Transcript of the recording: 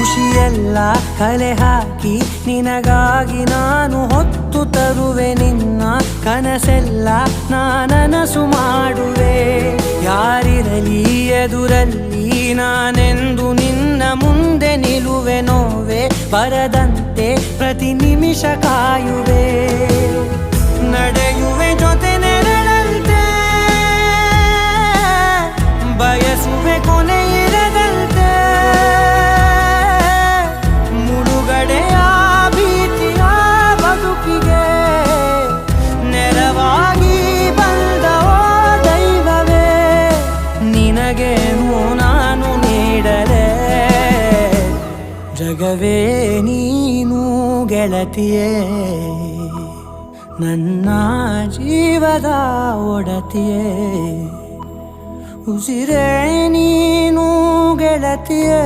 ಖುಷಿಯೆಲ್ಲ ಕಲೆ ಹಾಕಿ ನಿನಗಾಗಿ ನಾನು ಹೊತ್ತು ತರುವೆ ನಿನ್ನ ಕನಸೆಲ್ಲ ನಾನನಸು ಮಾಡುವೆ ಯಾರಿರಲಿ ಎದುರಲ್ಲಿ ನಾನೆಂದು ನಿನ್ನ ಮುಂದೆ ನಿಲ್ಲುವೆ ನೋವೆ ಬರದಂತೆ ಪ್ರತಿ ನಿಮಿಷ ಕಾಯುವೆ ನಡೆಯುವೆ ಜೊತೆ ನೆರಳಂತೆ ಬಯಸುವೆ ಕೊನೆ ಇರದಂತೆ ಮುಳುಗಡೆಯ ಭೀತಿಯ ಬದುಕಿಗೆ ನೆರವಾಗಿ ಬಂದವೋ ದೈವವೇ ನಿನಗೇನು ನಾನು ನೀಡಲೆ ಜಗವೇ ನೀನು ಗೆಳತಿಯೇ ನನ್ನ ಜೀವದ ಒಡತಿಯೇ ಉಸಿರೇ ನೀನು ಗೆಳತಿಯೇ.